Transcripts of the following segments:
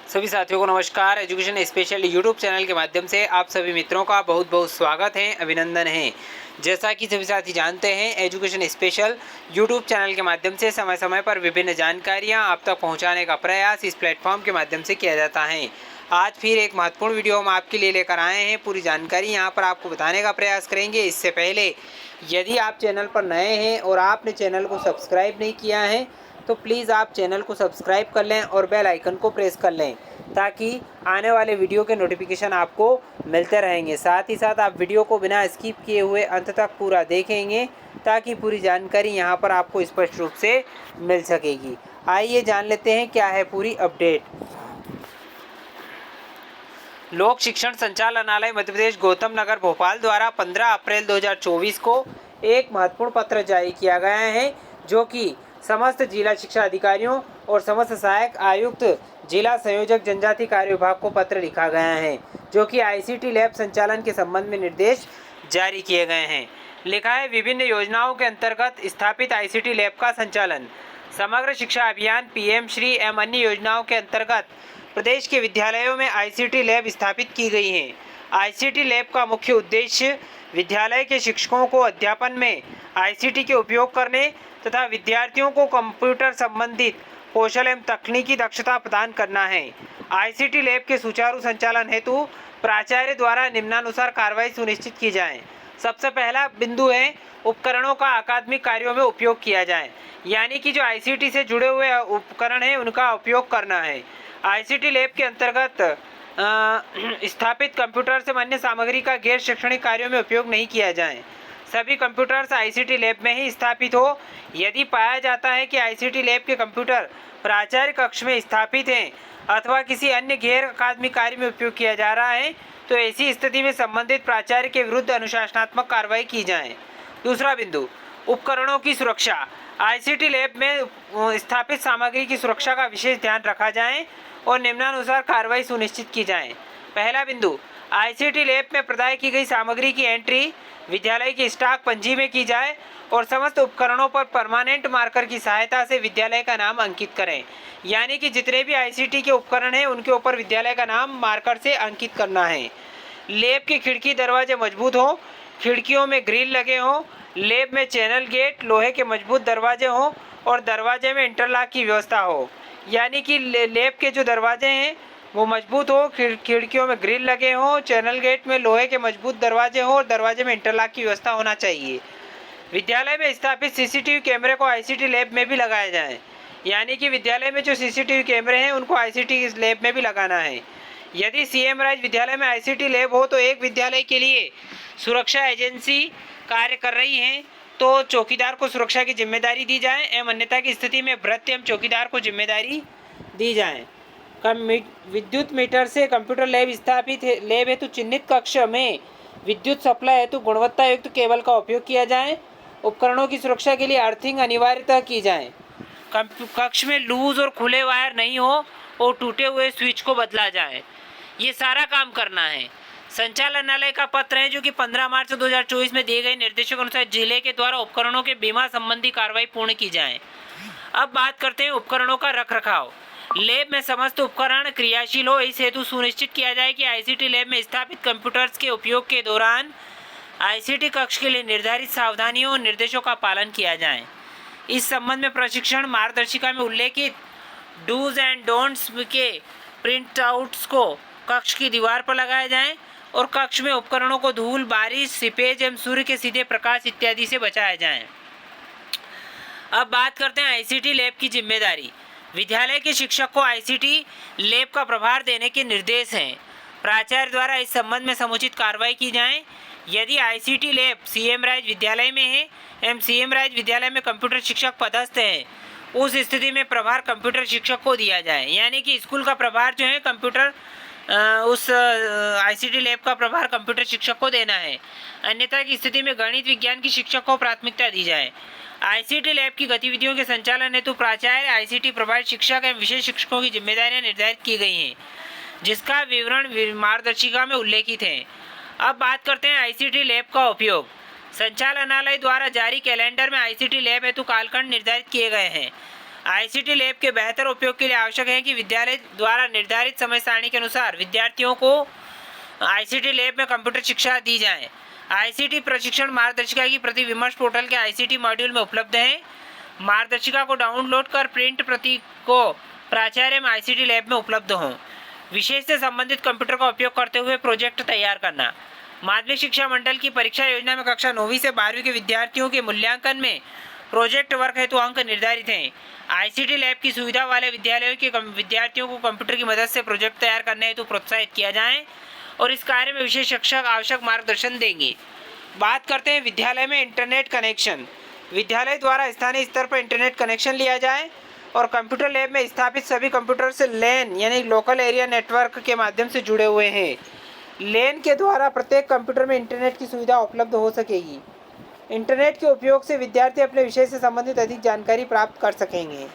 सभी साथियों को नमस्कार। एजुकेशन स्पेशल यूट्यूब चैनल के माध्यम से आप सभी मित्रों का बहुत बहुत स्वागत है, अभिनंदन है। जैसा कि सभी साथी जानते हैं, एजुकेशन स्पेशल यूट्यूब चैनल के माध्यम से समय समय पर विभिन्न जानकारियां आप तक पहुंचाने का प्रयास इस प्लेटफॉर्म के माध्यम से किया जाता है। आज फिर एक महत्वपूर्ण वीडियो हम आपके लिए लेकर आए हैं। पूरी जानकारी यहाँ पर आपको बताने का प्रयास करेंगे। इससे पहले यदि आप चैनल पर नए हैं और आपने चैनल को सब्सक्राइब नहीं किया है तो प्लीज़ आप चैनल को सब्सक्राइब कर लें और बेल आइकन को प्रेस कर लें, ताकि आने वाले वीडियो के नोटिफिकेशन आपको मिलते रहेंगे। साथ ही साथ आप वीडियो को बिना स्किप किए हुए अंत तक पूरा देखेंगे, ताकि पूरी जानकारी यहाँ पर आपको स्पष्ट रूप से मिल सकेगी। आइए जान लेते हैं क्या है पूरी अपडेट। लोक शिक्षण संचालनालय मध्य प्रदेश गौतम नगर भोपाल द्वारा 15 अप्रैल 2024 को एक महत्वपूर्ण पत्र जारी किया गया है, जो कि समस्त जिला शिक्षा अधिकारियों और समस्त सहायक आयुक्त जिला संयोजक जनजाति कार्य विभाग को पत्र लिखा गया है, जो कि आईसीटी लैब संचालन के संबंध में निर्देश जारी किए गए हैं। लिखा है, विभिन्न योजनाओं के अंतर्गत स्थापित आईसीटी लैब का संचालन समग्र शिक्षा अभियान, पीएम श्री एवं अन्य योजनाओं के अंतर्गत प्रदेश के विद्यालयों में आईसीटी लैब स्थापित की गई हैं। आईसीटी लैब का मुख्य उद्देश्य विद्यालय के शिक्षकों को अध्यापन में आईसीटी के उपयोग करने तथा विद्यार्थियों को कंप्यूटर संबंधित कौशल एवं तकनीकी दक्षता प्रदान करना है। आईसीटी लैब के सुचारू संचालन हेतु प्राचार्य द्वारा निम्नानुसार कार्रवाई सुनिश्चित की जाए। सबसे पहला बिंदु है, उपकरणों का अकादमिक कार्यों में उपयोग किया जाए, यानी कि जो आईसीटी से जुड़े हुए उपकरण हैं उनका उपयोग करना है। आईसीटी लैब के अंतर्गत स्थापित कंप्यूटर से अन्य सामग्री का गैर शैक्षणिक कार्यों में उपयोग नहीं किया जाए। सभी कंप्यूटर्स आईसीटी लैब में ही स्थापित हो। यदि पाया जाता है कि आईसीटी लैब के कंप्यूटर प्राचार्य कक्ष में स्थापित हैं अथवा किसी अन्य गैर अकादमिक कार्य में उपयोग किया जा रहा है, तो ऐसी स्थिति में संबंधित प्राचार्य के विरुद्ध अनुशासनात्मक कार्रवाई की जाए। दूसरा बिंदु, उपकरणों की सुरक्षा। आईसीटी लैब में स्थापित सामग्री की सुरक्षा का विशेष ध्यान रखा जाए और निम्नानुसार कार्रवाई सुनिश्चित की जाए। पहला बिंदु, आईसीटी लैब में प्रदाय की गई सामग्री की एंट्री विद्यालय की स्टॉक पंजी में की जाए और समस्त उपकरणों पर परमानेंट मार्कर की सहायता से विद्यालय का नाम अंकित करें, यानी कि जितने भी आईसीटी के उपकरण हैं उनके ऊपर विद्यालय का नाम मार्कर से अंकित करना है। लैब की खिड़की दरवाजे मजबूत हों, खिड़कियों में ग्रिल लगे हों। लैब में चैनल गेट, लोहे के मजबूत दरवाजे हों और दरवाजे में इंटरलॉक की व्यवस्था हो, यानी कि लैब के जो दरवाजे हैं वो मजबूत हो, खिड़कियों में ग्रिल लगे हों, चैनल गेट में लोहे के मजबूत दरवाजे हों और दरवाजे में इंटरलॉक की व्यवस्था होना चाहिए। विद्यालय में स्थापित सीसीटीवी कैमरे को आईसीटी लैब में भी लगाया जाए, यानी कि विद्यालय में जो सीसीटीवी कैमरे हैं उनको आईसीटी लैब में भी लगाना है। यदि सीएम राज विद्यालय में आईसीटी लैब हो तो एक विद्यालय के लिए सुरक्षा एजेंसी कार्य कर रही है, तो चौकीदार को सुरक्षा की जिम्मेदारी दी जाए एवं अन्यथा की स्थिति में भृत्य एवं चौकीदार को जिम्मेदारी दी जाए। विद्युत मीटर से कंप्यूटर लैब स्थापित लैब हेतु चिन्हित कक्ष में विद्युत सप्लाई हेतु गुणवत्ता युक्त केबल का उपयोग किया जाए। उपकरणों की सुरक्षा के लिए अर्थिंग अनिवार्यता की जाए। कक्ष में लूज और खुले वायर नहीं हो और टूटे हुए स्विच को बदला जाए। ये सारा काम करना है। संचालनालय का पत्र है, जो कि 15 मार्च 2024 में दिए गए निर्देशों के अनुसार जिले के द्वारा उपकरणों के बीमा संबंधी कार्रवाई पूर्ण की जाए। अब बात करते हैं उपकरणों का रख रखाव। लैब में समस्त उपकरण क्रियाशील हो, इस हेतु सुनिश्चित किया जाए कि आईसीटी लैब में स्थापित कंप्यूटर्स के उपयोग के दौरान आईसीटी कक्ष के लिए निर्धारित सावधानियों और निर्देशों का पालन किया जाए। इस संबंध में प्रशिक्षण मार्गदर्शिका में उल्लेखित डूज एंड डोंट्स के प्रिंट आउट्स को कक्ष की दीवार पर लगाया जाए और कक्ष में उपकरणों को धूल, बारिश, सीपेज एवं सूर्य के सीधे प्रकाश इत्यादि से बचाया जाए। अब बात करते हैं आईसीटी लैब की जिम्मेदारी। विद्यालय के शिक्षक को आईसीटी लैब का प्रभार देने के निर्देश हैं। प्राचार्य द्वारा इस संबंध में समुचित कार्रवाई की जाए। यदि आईसीटी लैब सीएम राज विद्यालय में है एवं सीएम राज विद्यालय में कंप्यूटर शिक्षक पदस्थ है, उस स्थिति में प्रभार कंप्यूटर शिक्षक को दिया जाए, यानी कि स्कूल का प्रभार जो है कंप्यूटर उस आईसीटी लैब का प्रभार कंप्यूटर शिक्षक को देना है। अन्यथा की स्थिति में गणित विज्ञान की शिक्षक को प्राथमिकता दी जाए। आईसीटी लैब की गतिविधियों के संचालन हेतु प्राचार्य, आईसीटी प्रभारी शिक्षक एवं विशेष शिक्षकों की जिम्मेदारियां निर्धारित की गई हैं, जिसका विवरण मार्गदर्शिका में उल्लेखित है। अब बात करते हैं आईसीटी लैब का उपयोग। संचालनालय द्वारा जारी कैलेंडर में आईसीटी लैब हेतु कालखंड निर्धारित किए गए हैं। आईसीटी लैब के बेहतर उपयोग के लिए आवश्यक है कि विद्यालय द्वारा निर्धारित समय सारणी के अनुसार विद्यार्थियों को आईसीटी लैब में कंप्यूटर शिक्षा दी जाए। आईसीटी प्रशिक्षण मार्गदर्शिका की प्रति विमर्श पोर्टल के आईसीटी मॉड्यूल में उपलब्ध है। मार्गदर्शिका को डाउनलोड कर प्रिंट प्रति को प्राचार्य में आईसीटी लैब में उपलब्ध हों। विषय से संबंधित कंप्यूटर का उपयोग करते हुए प्रोजेक्ट तैयार करना। माध्यमिक शिक्षा मंडल की परीक्षा योजना में कक्षा 9वीं से 12वीं के विद्यार्थियों के मूल्यांकन में प्रोजेक्ट वर्क हेतु अंक निर्धारित हैं। आईसीटी लैब की सुविधा वाले विद्यालयों के विद्यार्थियों को कंप्यूटर की मदद से प्रोजेक्ट तैयार करने हेतु प्रोत्साहित किया जाए और इस कार्य में विशेष शिक्षक आवश्यक मार्गदर्शन देंगे। बात करते हैं विद्यालय में इंटरनेट कनेक्शन। विद्यालय द्वारा स्थानीय स्तर पर इंटरनेट कनेक्शन लिया जाए और कंप्यूटर लैब में स्थापित सभी कंप्यूटर से लैन यानी लोकल एरिया नेटवर्क के माध्यम से जुड़े हुए हैं। लैन के द्वारा प्रत्येक कंप्यूटर में इंटरनेट की सुविधा उपलब्ध हो सकेगी। इंटरनेट के उपयोग से विद्यार्थी अपने विषय से संबंधित अधिक जानकारी प्राप्त कर सकेंगे।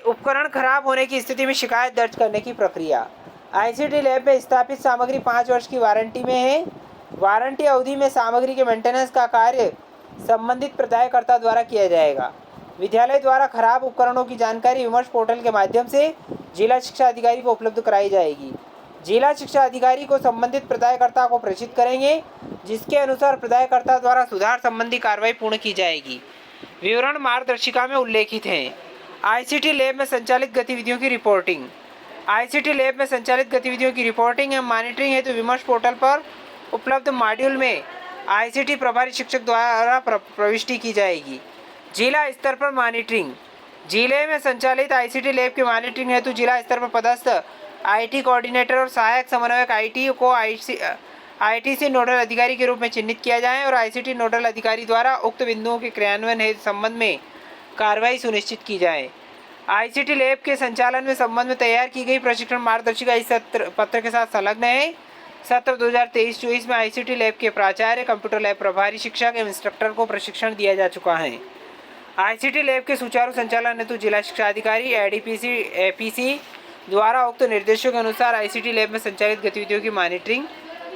उपकरण खराब होने की स्थिति में शिकायत दर्ज करने की प्रक्रिया। आईसीटी लैब में स्थापित सामग्री 5 वर्ष की वारंटी में है। वारंटी अवधि में सामग्री के मेंटेनेंस का कार्य संबंधित प्रदायकर्ता द्वारा किया जाएगा। विद्यालय द्वारा खराब उपकरणों की जानकारी विमर्श पोर्टल के माध्यम से जिला शिक्षा अधिकारी को उपलब्ध कराई जाएगी। जिला शिक्षा अधिकारी को संबंधित प्रदायकर्ता को प्रेषित करेंगे, जिसके अनुसार प्रदायकर्ता द्वारा सुधार संबंधी कार्रवाई पूर्ण की जाएगी। विवरण मार्गदर्शिका में उल्लेखित हैं। आईसीटी लैब में संचालित गतिविधियों की रिपोर्टिंग। आईसीटी लैब में संचालित गतिविधियों की रिपोर्टिंग एवं मॉनिटरिंग हेतु विमर्श पोर्टल पर उपलब्ध मॉड्यूल में आईसीटी प्रभारी शिक्षक द्वारा प्रविष्टि की जाएगी। जिला स्तर पर मॉनिटरिंग। जिले में संचालित आईसीटी लैब की मॉनिटरिंग हेतु जिला स्तर पर पदस्थ आईटी कोऑर्डिनेटर और सहायक समन्वयक आईटी को आईटीसी नोडल अधिकारी के रूप में चिन्हित किया जाए और आईसीटी नोडल अधिकारी द्वारा उक्त बिंदुओं के क्रियान्वयन हेतु संबंध में कार्रवाई सुनिश्चित की जाए। आईसीटी लैब के संचालन में संबंध में तैयार की गई प्रशिक्षण मार्गदर्शिका इस सत्र पत्र के साथ संलग्न है। सत्र 2023-24 में आईसीटी लैब के प्राचार्य, कंप्यूटर लैब प्रभारी शिक्षक एवं इंस्ट्रक्टर को प्रशिक्षण दिया जा चुका है। आईसीटी लैब के सुचारू संचालन हेतु जिला शिक्षा अधिकारी एडीपीसी एपीसी द्वारा उक्त निर्देशों के अनुसार आईसीटी लैब में संचालित गतिविधियों की मॉनिटरिंग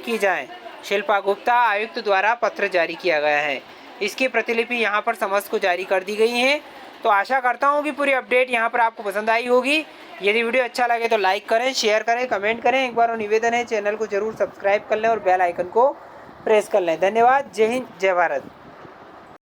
की जाए। शिल्पा गुप्ता आयुक्त द्वारा पत्र जारी किया गया है। इसकी प्रतिलिपि यहाँ पर समस्त को जारी कर दी गई है। तो आशा करता हूँ कि पूरी अपडेट यहाँ पर आपको पसंद आई होगी। यदि वीडियो अच्छा लगे तो लाइक करें, शेयर करें, कमेंट करें। एक बार और निवेदन है, चैनल को जरूर सब्सक्राइब कर लें और बेल आइकन को प्रेस कर लें। धन्यवाद। जय हिंद, जय भारत।